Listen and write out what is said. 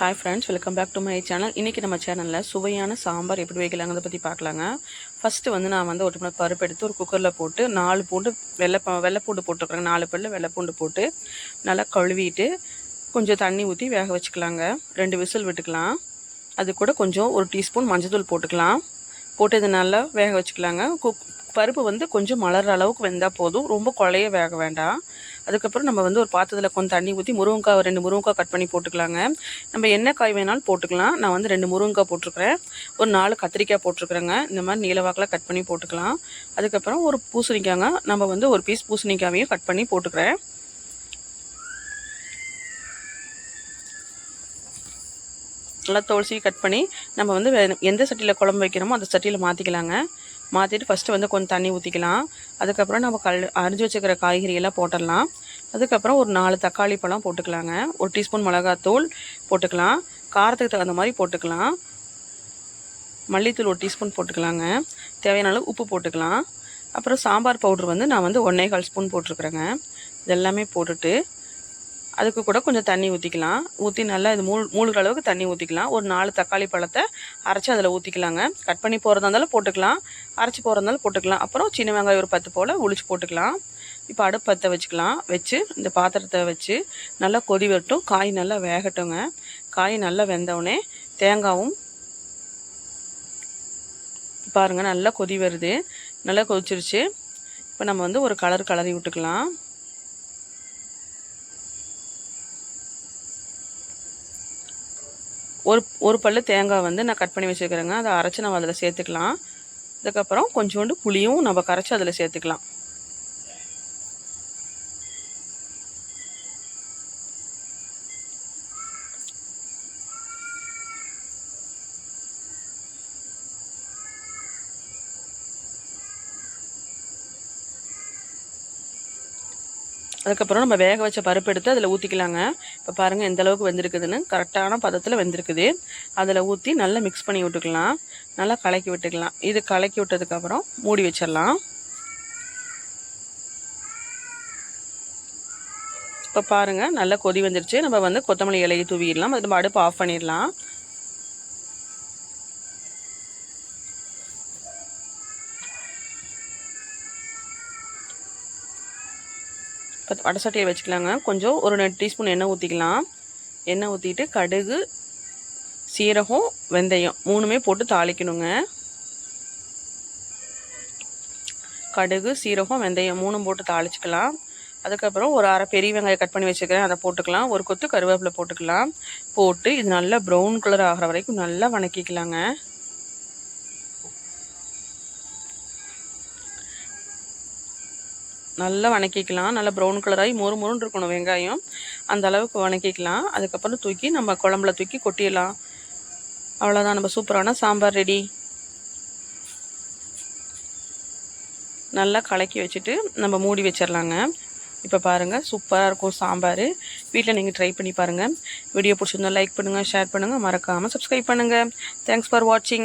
Hi friends, welcome back to my channel. இன்றைக்கி நம்ம சேனலில் சுவையான சாம்பார் எப்படி வைக்கலாங்கிறத பற்றி பார்க்கலாங்க. ஃபஸ்ட்டு நான் ஒரு டம்ளர் பருப்பு எடுத்து ஒரு குக்கரில் போட்டு 4 பூண்டு வெள்ளைப்பூண்டு போட்டுருக்குறேங்க. 4 பல்லு வெள்ளைப்பூண்டு போட்டு நல்லா கழுவிட்டு கொஞ்சம் தண்ணி ஊற்றி வேக வச்சுக்கலாங்க. 2 விசில் விட்டுக்கலாம். அது கூட கொஞ்சம் 1 டீஸ்பூன் மஞ்சள் போட்டுக்கலாம். போட்டு இது நல்லா வேக வச்சுக்கலாங்க. பருப்பு கொஞ்சம் மலர்ற அளவுக்கு வெந்தால் போதும், ரொம்ப குழைய வேக வேண்டாம். அதுக்கப்புறம் நம்ம ஒரு பாத்திரத்தில் கொஞ்சம் தண்ணி ஊற்றி முருங்கைக்காய் 2 முருங்கைக்காய் கட் பண்ணி போட்டுக்கலாங்க. நம்ம என்ன காய் வேணாலும் போட்டுக்கலாம். நான் 2 முருங்கைக்காய் போட்டிருக்கிறேன், ஒரு 4 கத்திரிக்காய் போட்டிருக்கிறேங்க. இந்த மாதிரி நீளவாக்கில் கட் பண்ணி போட்டுக்கலாம். அதுக்கப்புறம் ஒரு பூசணிக்காங்க, நம்ம ஒரு பீஸ் பூசணிக்காவையும் கட் பண்ணி போட்டுக்கிறேன். நல்லா தோல்சி கட் பண்ணி நம்ம எந்த சட்டியில் குழம்பு வைக்கிறோமோ அந்த சட்டியில் மாற்றிக்கலாங்க. மாற்றிட்டு ஃபஸ்ட்டு கொஞ்சம் தண்ணி ஊற்றிக்கலாம். அதுக்கப்புறம் நம்ம அரிஞ்சு வச்சுக்கிற காய்கறியெல்லாம் போட்டுடலாம். அதுக்கப்புறம் ஒரு 4 தக்காளி பழம் போட்டுக்கலாங்க. 1 டீஸ்பூன் மிளகாத்தூள் போட்டுக்கலாம். காரத்துக்கு தகுந்த மாதிரி போட்டுக்கலாம். மல்லித்தூள் 1 டீஸ்பூன் போட்டுக்கலாங்க. தேவையான அளவு உப்பு போட்டுக்கலாம். அப்புறம் சாம்பார் பவுட்ரு நான் 1.25 ஸ்பூன் போட்டிருக்குறேங்க. இதெல்லாமே போட்டுட்டு அதுக்கு கூட கொஞ்சம் தண்ணி ஊற்றிக்கலாம். ஊற்றி நல்லா இது மூழ்கிற அளவுக்கு தண்ணி ஊற்றிக்கலாம். ஒரு 4 தக்காளி பழத்தை அரைச்சி அதில் ஊற்றிக்கலாங்க. கட் பண்ணி போகிறதா இருந்தாலும் போட்டுக்கலாம், அரைச்சி போகிறதா இருந்தாலும் போட்டுக்கலாம். அப்புறம் சின்ன வெங்காயம் ஒரு 10 போல் உளிச்சு போட்டுக்கலாம். இப்போ அடுப்பு பற்ற வச்சுக்கலாம். வச்சு இந்த பாத்திரத்தை வச்சு நல்லா கொதி வரட்டும். காய் நல்லா வேகட்டுங்க. காய் நல்லா வெந்தவுடனே தேங்காயும் பாருங்கள் நல்லா கொதி வருது. நல்லா கொதிச்சிருச்சு. இப்போ நம்ம ஒரு கலரி விட்டுக்கலாம். ஒரு பல்லு தேங்காய் நான் கட் பண்ணி வச்சுருக்கிறேங்க. அதை அரைச்சி நம்ம அதில் சேர்த்துக்கலாம். அதுக்கப்புறம் கொஞ்சோண்டு புளியும் நம்ம கரைச்சி அதில் சேர்த்துக்கலாம். அதுக்கப்புறம் நம்ம வேக வச்ச பருப்பு எடுத்து அதில் ஊற்றிக்கலாங்க. இப்போ பாருங்கள் எந்த அளவுக்கு வெந்திருக்குதுன்னு, கரெக்டான பதத்தில் வெந்திருக்குது. அதில் ஊற்றி நல்லா மிக்ஸ் பண்ணி விட்டுக்கலாம். நல்லா கலக்கி விட்டுக்கலாம். இது கலக்கி விட்டதுக்கப்புறம் மூடி வச்சிடலாம். இப்போ பாருங்கள் நல்லா கொதி வந்துருச்சு. நம்ம கொத்தமல்லி இலையை தூவிடலாம். அது நம்ம அடுப்பு ஆஃப் பண்ணிடலாம். வடை சட்டியை வச்சுக்கலாங்க. கொஞ்சம் ஒரு 2 டீஸ்பூன் எண்ணெய் ஊற்றிக்கலாம். எண்ணெய் ஊற்றிட்டு கடுகு, சீரகம், வெந்தயம் 3மே போட்டு தாளிக்கணுங்க. கடுகு, சீரகம், வெந்தயம் 3ம் போட்டு தாளிச்சிக்கலாம். அதுக்கப்புறம் ஒரு அரை பெரிய வெங்காயம் கட் பண்ணி வச்சுக்கிறேன், அதை போட்டுக்கலாம். ஒரு கொத்து கருவேப்பிலை போட்டுக்கலாம். போட்டு இது நல்லா ப்ரௌன் கலர் ஆகிற வரைக்கும் நல்லா வணக்கிக்கலாங்க. நல்லா வணக்கிக்கலாம். நல்லா ப்ரௌன் கலராகி மொறுன்னு இருக்கணும் வெங்காயம், அந்த அளவுக்கு வணக்கிக்கலாம். அதுக்கப்புறம் தூக்கி நம்ம குழம்புல தூக்கி கொட்டிடலாம். அவ்வளோதான், நம்ம சூப்பரான சாம்பார் ரெடி. நல்லா கலக்கி வச்சுட்டு நம்ம மூடி வச்சிடலாங்க. இப்போ பாருங்கள் சூப்பராக இருக்கும் சாம்பார். வீட்டில் நீங்கள் ட்ரை பண்ணி பாருங்கள். வீடியோ பிடிச்சிருந்தா லைக் பண்ணுங்கள், ஷேர் பண்ணுங்கள், மறக்காமல் சப்ஸ்கிரைப் பண்ணுங்கள். தேங்க்ஸ் ஃபார் வாட்சிங்.